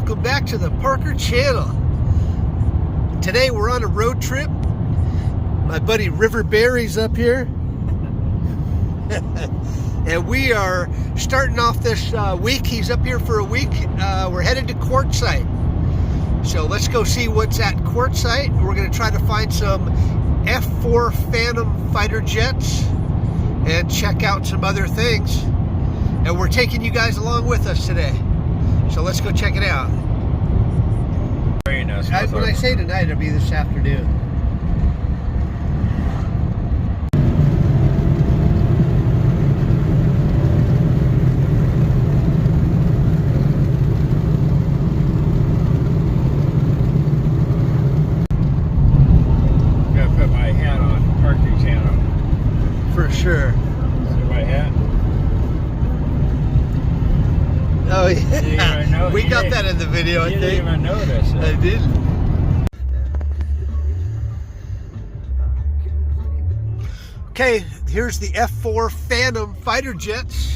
welcome back to the Parker channel. Today we're on a road trip. My buddy River Barry's up here. And we are starting off this week. He's up here for a week. We're headed to Quartzsite. So let's go see what's at Quartzsite. We're going to try to find some F4 Phantom fighter jets and check out some other things. And we're taking you guys along with us today. So let's go check it out. Very nice. When I say tonight, it'll be this afternoon. Gotta put my hat on, Parker channel. For sure. See my hat? Oh yeah, we got that in the video, I think. You didn't even notice it. I didn't. Okay, here's the F4 Phantom fighter jets.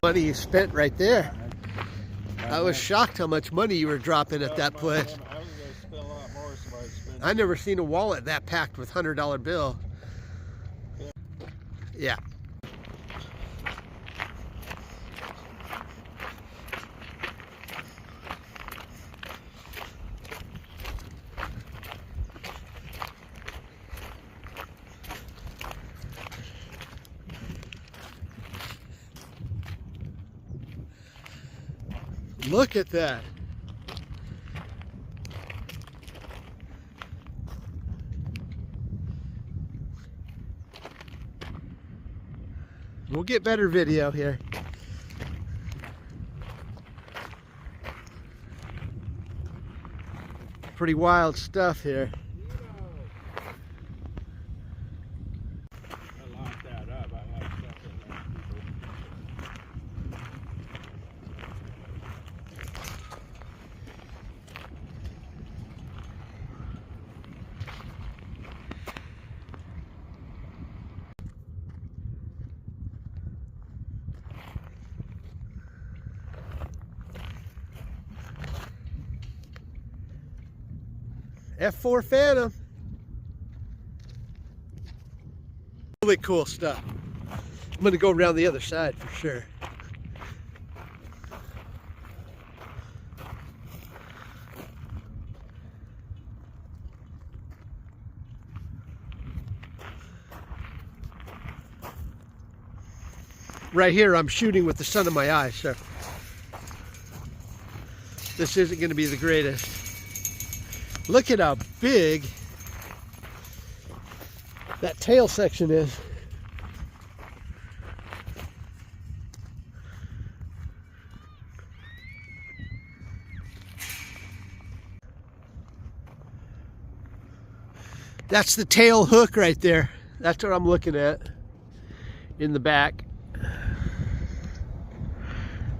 Money you spent right there. I was shocked how much money you were dropping at that place. I was going to spend a lot more, so I'd spend. I never seen a wallet that packed with $100 bill. Yeah. Look at that. We'll get better video here. Pretty wild stuff here. I locked that up. I like stuff in there. F4 Phantom. Really cool stuff. I'm gonna go around the other side for sure. Right here, I'm shooting with the sun in my eye, so this isn't going to be the greatest. Look at how big that tail section is. That's the tail hook right there. That's what I'm looking at in the back.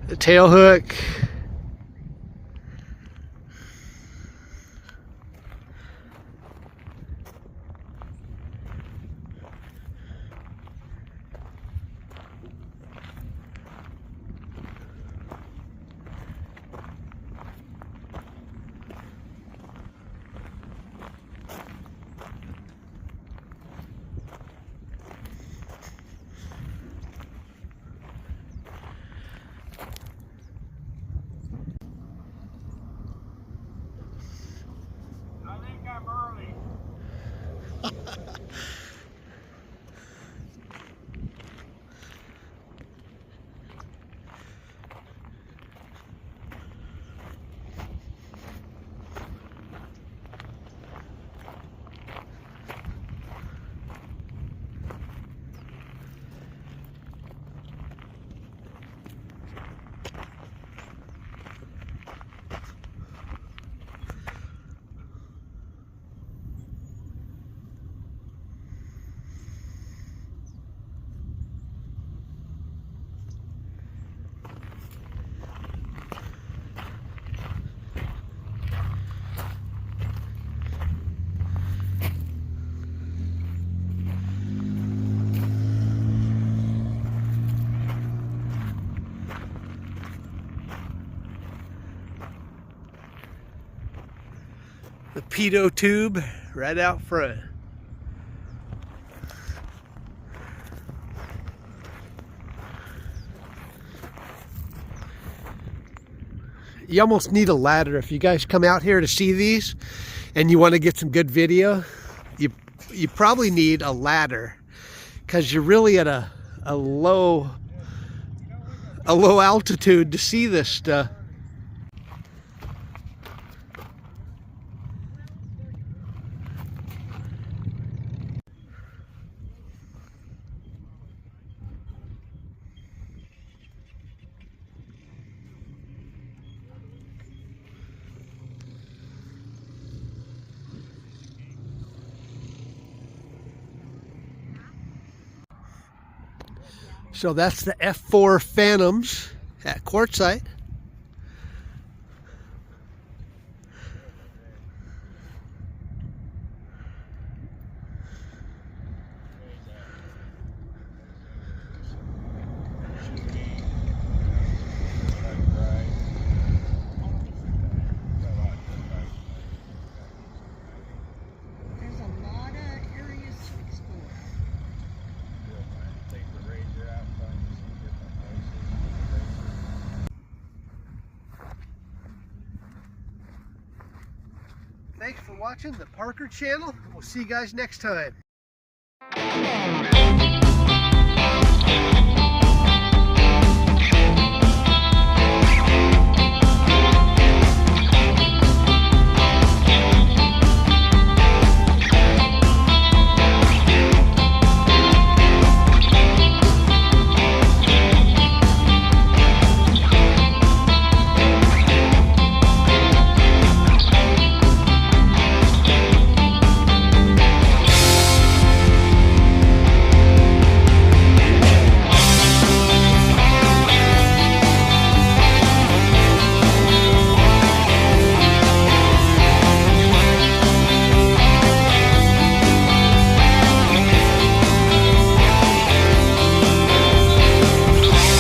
The tail hook. The pitot tube right out front. You almost need a ladder if you guys come out here to see these and you want to get some good video. You probably need a ladder because you're really at a low altitude to see this stuff. So that's the F4 Phantoms at Quartzsite. There's a lot of areas to explore. Thanks for watching the Parker channel. We'll see you guys next time.